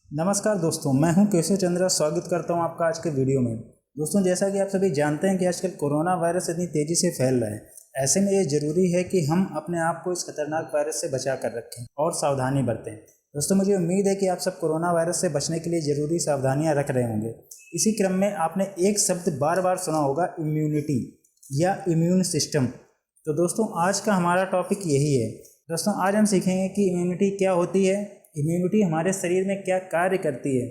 नमस्कार दोस्तों, मैं हूं केशव चंद्रा। स्वागत करता हूं आपका आज के वीडियो में। दोस्तों, जैसा कि आप सभी जानते हैं कि आजकल कोरोना वायरस इतनी तेज़ी से फैल रहा है। ऐसे में ये ज़रूरी है कि हम अपने आप को इस खतरनाक वायरस से बचा कर रखें और सावधानी बरतें। दोस्तों, मुझे उम्मीद है कि आप सब कोरोना वायरस से बचने के लिए ज़रूरी सावधानियाँ रख रहे होंगे। इसी क्रम में आपने एक शब्द बार बार सुना होगा, इम्यूनिटी या इम्यून सिस्टम। तो दोस्तों, आज का हमारा टॉपिक यही है। दोस्तों, आज हम सीखेंगे कि इम्यूनिटी क्या होती है, इम्यूनिटी हमारे शरीर में क्या कार्य करती है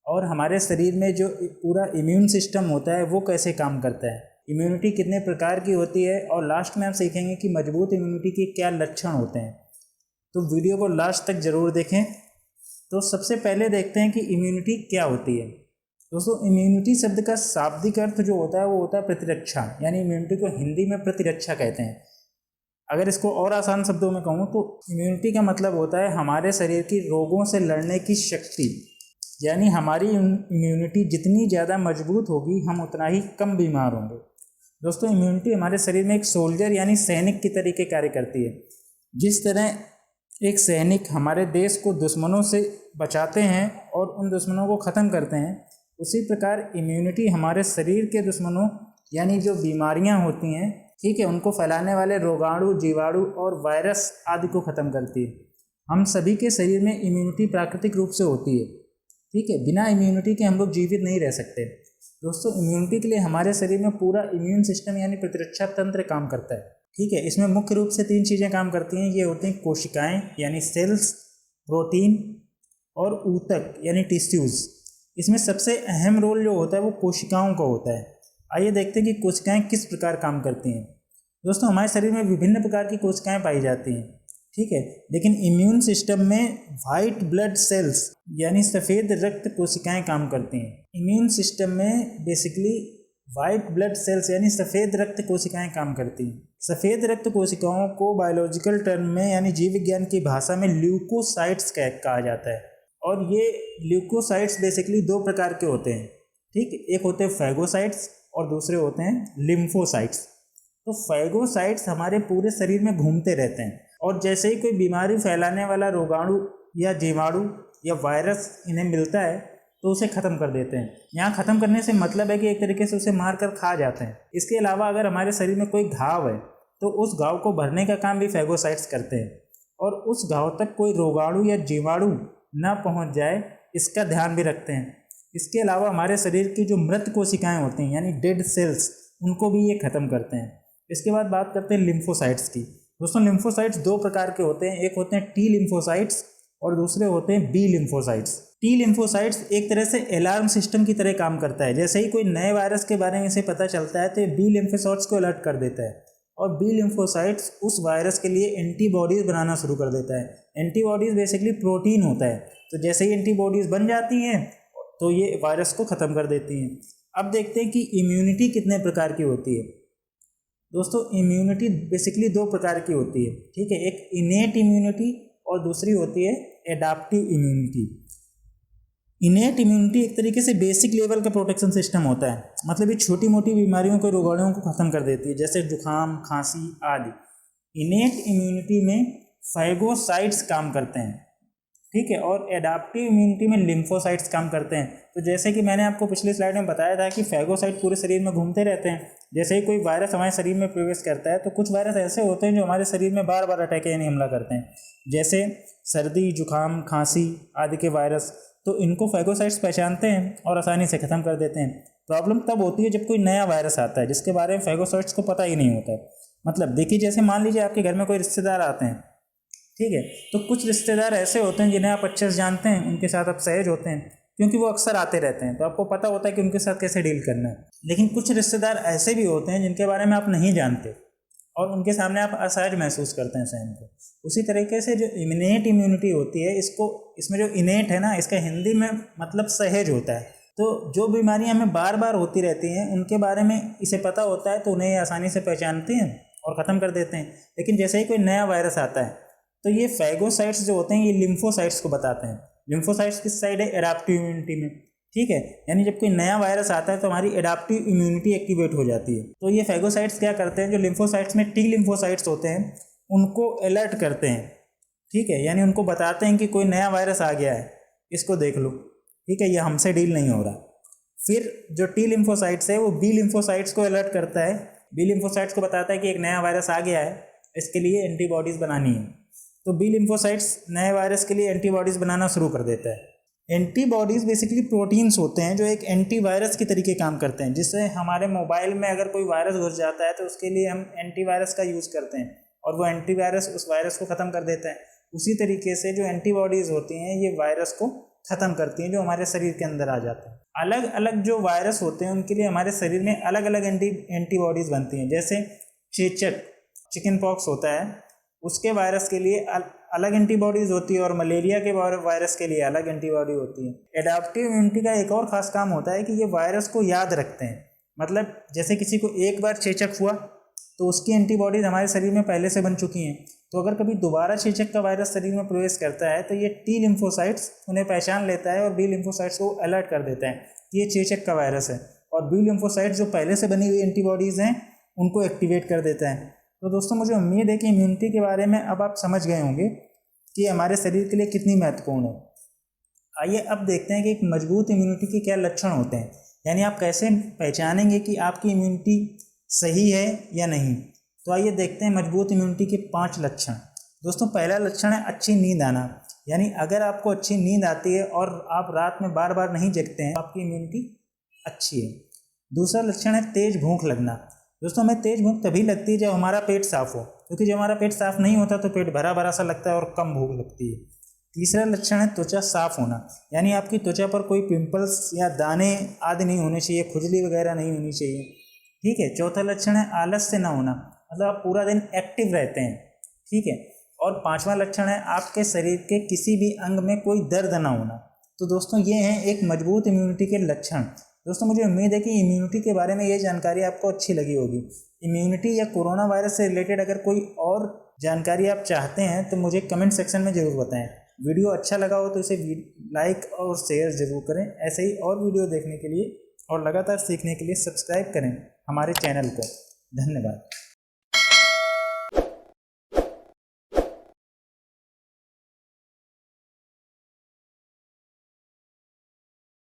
और हमारे शरीर में जो पूरा इम्यून सिस्टम होता है वो कैसे काम करता है, इम्यूनिटी कितने प्रकार की होती है और लास्ट में हम सीखेंगे कि मजबूत इम्यूनिटी के क्या लक्षण होते हैं। तो वीडियो को लास्ट तक ज़रूर देखें। तो सबसे पहले देखते हैं कि इम्यूनिटी क्या होती है। दोस्तों, इम्यूनिटी शब्द का शाब्दिक अर्थ जो होता है वो होता है प्रतिरक्षा, यानी इम्यूनिटी को हिंदी में प्रतिरक्षा कहते हैं। अगर इसको और आसान शब्दों में कहूँ तो इम्यूनिटी का मतलब होता है हमारे शरीर की रोगों से लड़ने की शक्ति, यानी हमारी इम्यूनिटी जितनी ज़्यादा मजबूत होगी हम उतना ही कम बीमार होंगे। दोस्तों, इम्यूनिटी हमारे शरीर में एक सोल्जर यानी सैनिक की तरीके कार्य करती है। जिस तरह एक सैनिक हमारे देश को दुश्मनों से बचाते हैं और उन दुश्मनों को ख़त्म करते हैं, उसी प्रकार इम्यूनिटी हमारे शरीर के दुश्मनों यानी जो बीमारियां होती हैं, ठीक है, उनको फैलाने वाले रोगाणु, जीवाणु और वायरस आदि को ख़त्म करती है। हम सभी के शरीर में इम्यूनिटी प्राकृतिक रूप से होती है, ठीक है। बिना इम्यूनिटी के हम लोग जीवित नहीं रह सकते। दोस्तों, इम्यूनिटी के लिए हमारे शरीर में पूरा इम्यून सिस्टम यानी प्रतिरक्षा तंत्र काम करता है, ठीक है। इसमें मुख्य रूप से 3 चीज़ें काम करती हैं। ये होती हैं कोशिकाएँ यानी सेल्स, प्रोटीन और ऊतक यानी टिश्यूज़। इसमें सबसे अहम रोल जो होता है वो कोशिकाओं का होता है। आइए देखते हैं कि कोशिकाएं किस प्रकार काम करती हैं। दोस्तों, हमारे शरीर में विभिन्न प्रकार की कोशिकाएं पाई जाती हैं, ठीक है, लेकिन इम्यून सिस्टम में वाइट ब्लड सेल्स यानी सफ़ेद रक्त कोशिकाएं काम करती हैं। इम्यून सिस्टम में बेसिकली वाइट ब्लड सेल्स यानी सफ़ेद रक्त कोशिकाएं काम करती हैं। सफ़ेद रक्त कोशिकाओं को बायोलॉजिकल टर्म में यानी जीव विज्ञान की भाषा में ल्यूकोसाइट्स कहा जाता है। और ये ल्यूकोसाइट्स बेसिकली 2 प्रकार के होते हैं, ठीक। एक होते हैं फैगोसाइट्स और दूसरे होते हैं लिम्फोसाइट्स। तो फैगोसाइट्स हमारे पूरे शरीर में घूमते रहते हैं और जैसे ही कोई बीमारी फैलाने वाला रोगाणु या जीवाणु या वायरस इन्हें मिलता है तो उसे ख़त्म कर देते हैं। यहाँ ख़त्म करने से मतलब है कि एक तरीके से उसे मार कर खा जाते हैं। इसके अलावा अगर हमारे शरीर में कोई घाव है तो उस घाव को भरने का काम भी फैगोसाइट्स करते हैं और उस घाव तक कोई रोगाणु या जीवाणु ना पहुँच जाए इसका ध्यान भी रखते हैं। इसके अलावा हमारे शरीर की जो मृत कोशिकाएं होती हैं यानी डेड सेल्स, उनको भी ये ख़त्म करते हैं। इसके बाद बात करते हैं लिम्फोसाइट्स की। दोस्तों, लिम्फोसाइट्स 2 प्रकार के होते हैं। एक होते हैं टी लिम्फोसाइट्स और दूसरे होते हैं बी लिम्फोसाइट्स। टी लिम्फोसाइट्स एक तरह से अलार्म सिस्टम की तरह काम करता है। जैसे ही कोई नए वायरस के बारे में इसे पता चलता है तो बी लिम्फोसाइट्स को अलर्ट कर देता है और बी लिम्फोसाइट्स उस वायरस के लिए एंटीबॉडीज़ बनाना शुरू कर देता है। एंटीबॉडीज़ बेसिकली प्रोटीन होता है, तो जैसे ही एंटीबॉडीज़ बन जाती हैं तो ये वायरस को ख़त्म कर देती हैं। अब देखते हैं कि इम्यूनिटी कितने प्रकार की होती है। दोस्तों, इम्यूनिटी बेसिकली 2 प्रकार की होती है, ठीक है। एक इनेट इम्यूनिटी और दूसरी होती है एडाप्टिव इम्यूनिटी। इनेट इम्यूनिटी एक तरीके से बेसिक लेवल का प्रोटेक्शन सिस्टम होता है, मतलब ये छोटी मोटी बीमारियों को, रोगाणुओं को ख़त्म कर देती है, जैसे जुकाम, खांसी आदि। इनेट इम्यूनिटी में फैगोसाइट्स काम करते हैं, ठीक है, और एडाप्टिव इम्यूनिटी में लिम्फोसाइट्स काम करते हैं। तो जैसे कि मैंने आपको पिछली स्लाइड में बताया था कि फैगोसाइट पूरे शरीर में घूमते रहते हैं। जैसे ही कोई वायरस हमारे शरीर में प्रवेश करता है तो कुछ वायरस ऐसे होते हैं जो हमारे शरीर में बार बार अटैक यानी हमला करते हैं, जैसे सर्दी, जुकाम, खांसी आदि के वायरस। तो इनको फैगोसाइट्स पहचानते हैं और आसानी से ख़त्म कर देते हैं। प्रॉब्लम तब होती है जब कोई नया वायरस आता है जिसके बारे में फैगोसाइट्स को पता ही नहीं होता है। मतलब देखिए, जैसे मान लीजिए आपके घर में कोई रिश्तेदार आते हैं, ठीक है, तो कुछ रिश्तेदार ऐसे होते हैं जिन्हें आप अच्छे से जानते हैं, उनके साथ आप सहज होते हैं क्योंकि वो अक्सर आते रहते हैं, तो आपको पता होता है कि उनके साथ कैसे डील करना है। लेकिन कुछ रिश्तेदार ऐसे भी होते हैं जिनके बारे में आप नहीं जानते और उनके सामने आप असहज महसूस करते हैं स्वयं को। उसी तरीके से जो इनेट इम्यूनिटी होती है, इसमें जो इनेट है ना, इसका हिंदी में मतलब सहज होता है। तो जो बीमारियाँ हमें बार बार होती रहती हैं उनके बारे में इसे पता होता है तो उन्हें आसानी से पहचानते हैं और ख़त्म कर देते हैं। लेकिन जैसे ही कोई नया वायरस आता है तो ये फैगोसाइट्स जो होते हैं ये लिम्फोसाइट्स को बताते हैं। लिम्फोसाइट्स किस साइड है? एडाप्टिव इम्यूनिटी में, ठीक है। यानी जब कोई नया वायरस आता है तो हमारी एडाप्टिव इम्यूनिटी एक्टिवेट हो जाती है। तो ये फैगोसाइट्स क्या करते हैं, जो लिम्फोसाइट्स में टी लिम्फोसाइट्स होते हैं उनको अलर्ट करते हैं, ठीक है, यानी उनको बताते हैं कि कोई नया वायरस आ गया है। इसको देख लो, ठीक है, ये हमसे डील नहीं हो रहा। फिर जो टी लिम्फोसाइट्स है वो बी लिम्फोसाइट्स को अलर्ट करता है, बी लिम्फोसाइट्स को बताता है कि एक नया वायरस आ गया है, इसके लिए एंटीबॉडीज़ बनानी है। तो बी लिम्फोसाइट्स नए वायरस के लिए एंटीबॉडीज़ बनाना शुरू कर देता है। एंटीबॉडीज़ बेसिकली प्रोटीन्स होते हैं जो एक एंटीवायरस की तरीके काम करते हैं, जिससे हमारे मोबाइल में अगर कोई वायरस घुस जाता है तो उसके लिए हम एंटीवायरस का यूज़ करते हैं और वो एंटीवायरस उस वायरस को ख़त्म कर देता है। उसी तरीके से जो एंटीबॉडीज़ होती हैं ये वायरस को ख़त्म करती हैं जो हमारे शरीर के अंदर आ जाते हैं। अलग अलग जो वायरस होते हैं उनके लिए हमारे शरीर में अलग अलग एंटीबॉडीज़ बनती हैं। जैसे चेचक, चिकन पॉक्स होता है, उसके वायरस के लिए अलग एंटीबॉडीज़ होती है और मलेरिया के वायरस के लिए अलग एंटीबॉडी होती है। एडाप्टिव इम्यूनिटी का एक और ख़ास काम होता है कि ये वायरस को याद रखते हैं। मतलब जैसे किसी को एक बार चेचक हुआ तो उसकी एंटीबॉडीज़ हमारे शरीर में पहले से बन चुकी हैं, तो अगर कभी दोबारा चेचक का वायरस शरीर में प्रवेश करता है तो ये टी लिम्फोसाइट्स उन्हें पहचान लेता है और बी लिम्फोसाइट्स को अलर्ट कर देता है कि ये चेचक का वायरस है, और बी लिम्फोसाइट्स जो पहले से बनी हुई एंटीबॉडीज़ हैं उनको एक्टिवेट कर देता है। तो दोस्तों मुझे उम्मीद है कि इम्यूनिटी के बारे में अब आप समझ गए होंगे कि हमारे शरीर के लिए कितनी महत्वपूर्ण है। आइए अब देखते हैं कि एक मजबूत इम्यूनिटी के क्या लक्षण होते हैं, यानी आप कैसे पहचानेंगे कि आपकी इम्यूनिटी सही है या नहीं। तो आइए देखते हैं मजबूत इम्यूनिटी के 5 लक्षण। दोस्तों पहला लक्षण है अच्छी नींद आना, यानी अगर आपको अच्छी नींद आती है और आप रात में बार बार नहीं जगते हैं तो आपकी इम्यूनिटी अच्छी है। दूसरा लक्षण है तेज़ भूख लगना। दोस्तों हमें तेज़ भूख तभी लगती है जब हमारा पेट साफ़ हो, क्योंकि जब हमारा पेट साफ़ नहीं होता तो पेट भरा भरा सा लगता है और कम भूख लगती है। तीसरा लक्षण है त्वचा साफ़ होना, यानी आपकी त्वचा पर कोई पिंपल्स या दाने आदि नहीं होने चाहिए, खुजली वगैरह नहीं होनी चाहिए, ठीक है। चौथा लक्षण है आलस से ना होना, मतलब आप पूरा दिन एक्टिव रहते हैं, ठीक है। और पांचवा लक्षण है आपके शरीर के किसी भी अंग में कोई दर्द ना होना। तो दोस्तों ये हैं एक मजबूत इम्यूनिटी के लक्षण। दोस्तों मुझे उम्मीद है कि इम्यूनिटी के बारे में ये जानकारी आपको अच्छी लगी होगी। इम्यूनिटी या कोरोना वायरस से रिलेटेड अगर कोई और जानकारी आप चाहते हैं तो मुझे कमेंट सेक्शन में ज़रूर बताएं। वीडियो अच्छा लगा हो तो इसे लाइक और शेयर ज़रूर करें। ऐसे ही और वीडियो देखने के लिए और लगातार सीखने के लिए सब्सक्राइब करें हमारे चैनल को। धन्यवाद।